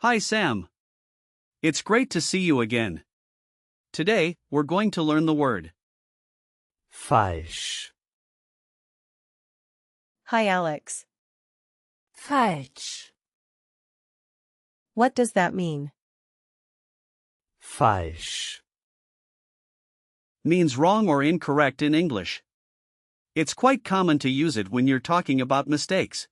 Hi Sam. It's great to see you again. Today, we're going to learn the word falsch, Hi Alex. falsch, What does that mean? falsch, means wrong or incorrect in English. It's quite common to use it when you're talking about mistakes.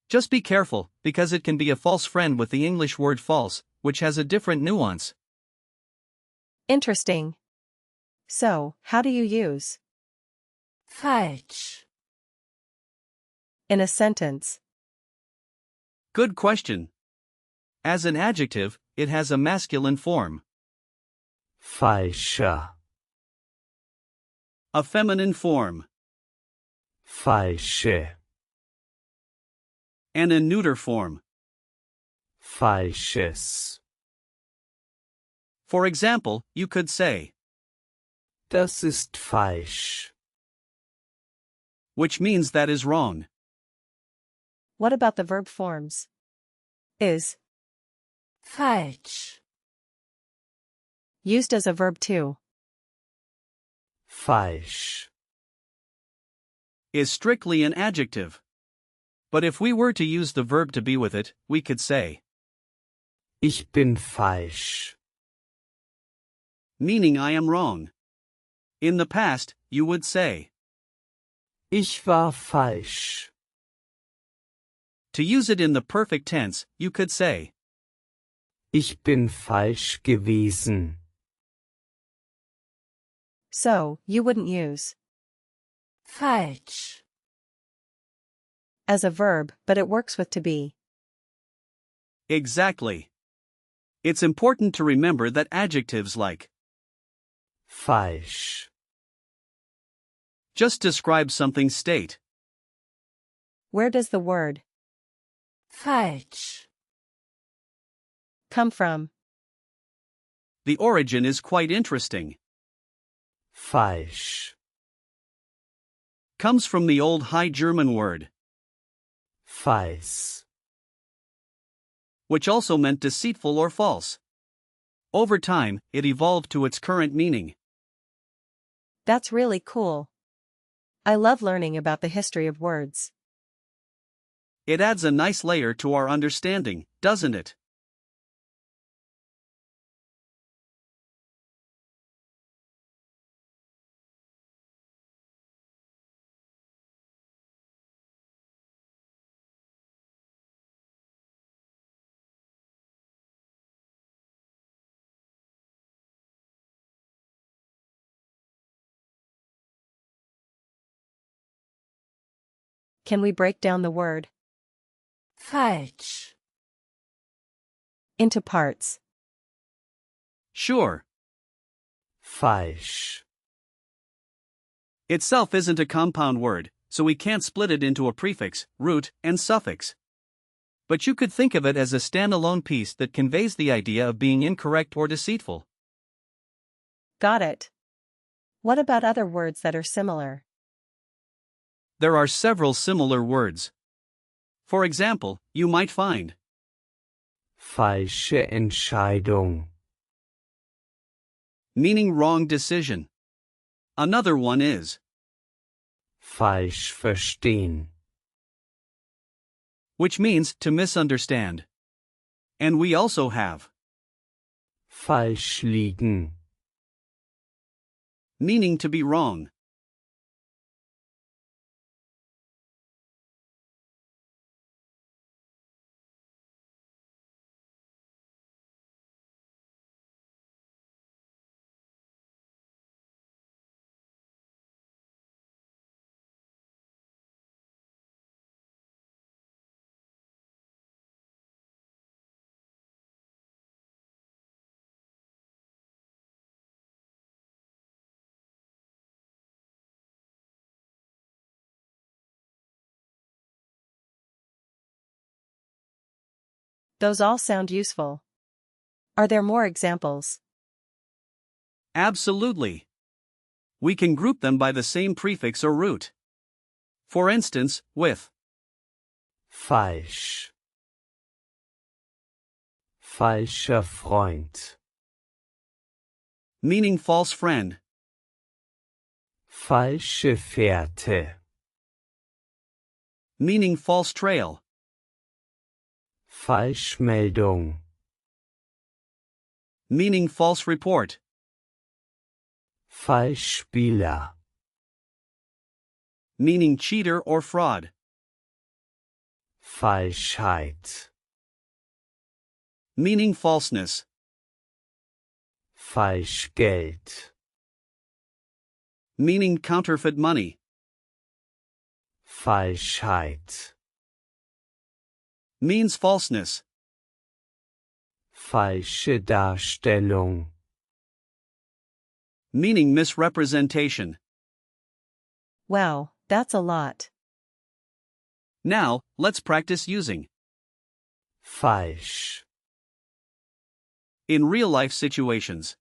Just be careful, because it can be a false friend with the English word false, which has a different nuance. Interesting. So, how do you use falsch, in a sentence? Good question. As an adjective, it has a masculine form. falscher, A feminine form. falsche, And a neuter form. falsches. For example, you could say, Das ist falsch. which means that is wrong. What about the verb forms? Is Falsch, used as a verb too. falsch, Is strictly an adjective. But if we were to use the verb to be with it, we could say, ich bin falsch. meaning I am wrong. In the past, you would say, Ich war falsch. to use it in the perfect tense, you could say, Ich bin falsch gewesen. So, you wouldn't use Falsch. as a verb, but it works with to be. exactly. It's important to remember that adjectives like Falsch. just describe something state. Where does the word Falsch. come from? The origin is quite interesting. Falsch. Comes from the old High German word, Falsch. which also meant deceitful or false. Over time, it evolved to its current meaning. That's really cool. I love learning about the history of words. It adds a nice layer to our understanding, doesn't it? Can we break down the word Falsch. into parts? Sure. Falsch. Itself isn't a compound word, so we can't split it into a prefix, root, and suffix. But you could think of it as a standalone piece that conveys the idea of being incorrect or deceitful. Got it. What about other words that are similar? There are several similar words. For example, you might find Falsche Entscheidung. meaning wrong decision. Another one is Falsch verstehen. which means to misunderstand. And we also have Falsch liegen. meaning to be wrong. Those all sound useful. Are there more examples? Absolutely. We can group them by the same prefix or root. For instance, with Falsch. falscher Freund, meaning false friend. falsche Fährte, Meaning false trail. Falschmeldung, Meaning false report. Falschspieler, Meaning cheater or fraud. Falschheit, Meaning falseness. Falschgeld, Meaning counterfeit money. Falschheit, Means falseness. falsche Darstellung, Meaning misrepresentation. Wow, that's a lot. Now, let's practice using. falsch, In real-life situations.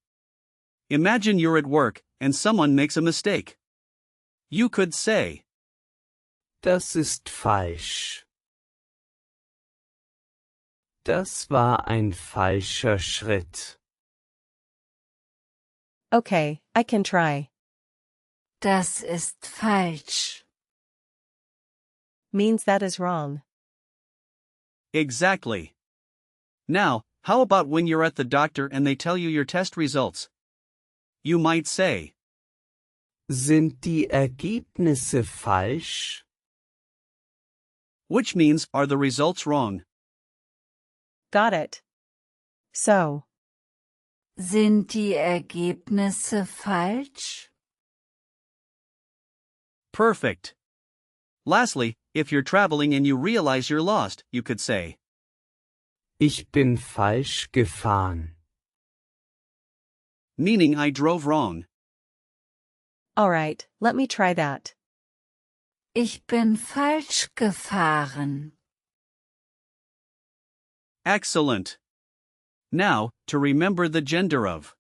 Imagine you're at work, and someone makes a mistake. You could say, das ist falsch. Das war ein falscher Schritt. Okay, I can try. Das ist falsch. Means that is wrong. exactly. Now, how about when you're at the doctor and they tell you your test results? You might say, Sind die Ergebnisse falsch? which means, are the results wrong? Got it. So, Sind die Ergebnisse falsch? Perfect. Lastly, if you're traveling and you realize you're lost, you could say, Ich bin falsch gefahren. meaning I drove wrong. alright, let me try that. Ich bin falsch gefahren. Excellent. Now, to remember the gender of.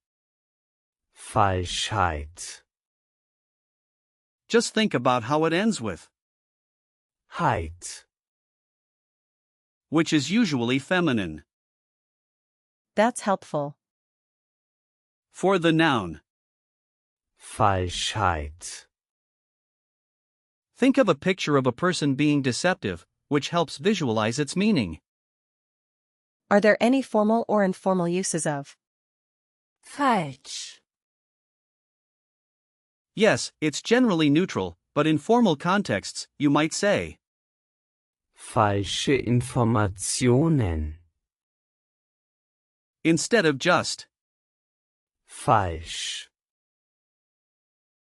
Falschheit. Just think about how it ends with, Heit. which is usually feminine. That's helpful. For the noun, Falschheit. think of a picture of a person being deceptive, which helps visualize its meaning. Are there any formal or informal uses of Falsch. Yes, it's generally neutral, but in formal contexts, you might say, Falsche Informationen. instead of just. Falsch.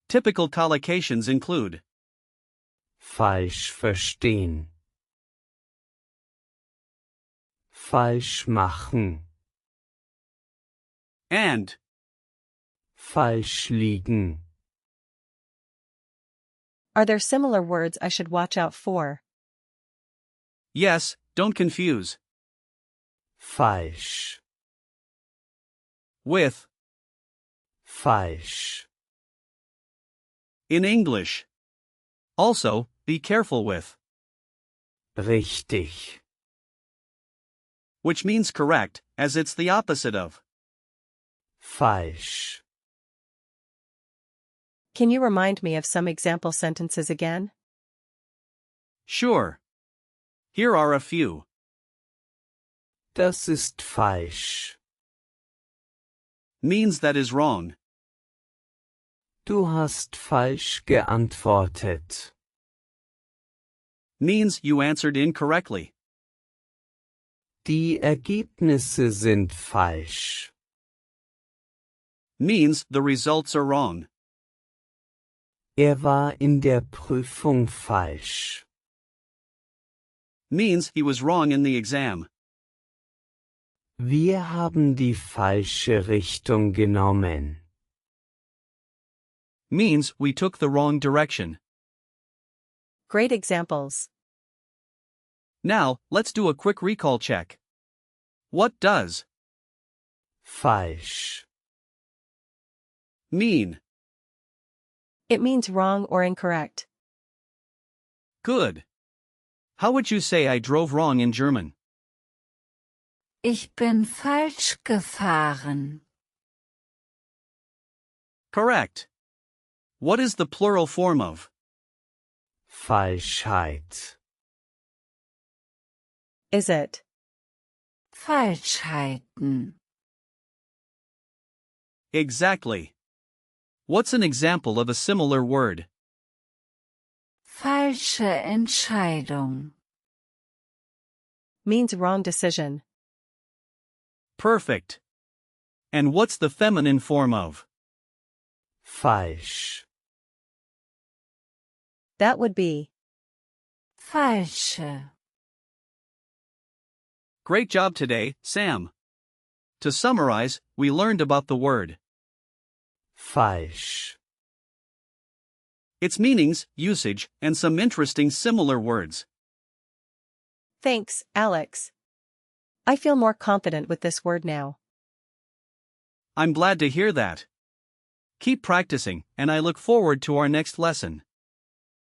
Typical collocations include Falsch verstehen. Falsch machen. and. Falsch liegen. Are there similar words I should watch out for? Yes, don't confuse Falsch. with. Falsch. In English. Also, be careful with, Richtig. which means correct, as it's the opposite of. Falsch. Can you remind me of some example sentences again? Sure. Here are a few. Das ist falsch. Means that is wrong. Du hast falsch geantwortet. Means you answered incorrectly. Die Ergebnisse sind falsch. Means the results are wrong. War in der Prüfung falsch. Means he was wrong in the exam. Wir haben die falsche Richtung genommen. Means we took the wrong direction. Great examples. Now, let's do a quick recall check. What does Falsch. mean? It means wrong or incorrect. Good. How would you say I drove wrong in German? Ich bin falsch gefahren. Correct. What is the plural form of? Falschheit. Is it? Falschheiten. Exactly. What's an example of a similar word? Falsche Entscheidung. Means wrong decision. Perfect. And what's the feminine form of? Falsch. That would be. Falsche. Great job today, Sam. To summarize, we learned about the word. Falsch. Its meanings, usage, and some interesting similar words. Thanks, Alex. I feel more confident with this word now. I'm glad to hear that. Keep practicing, and I look forward to our next lesson.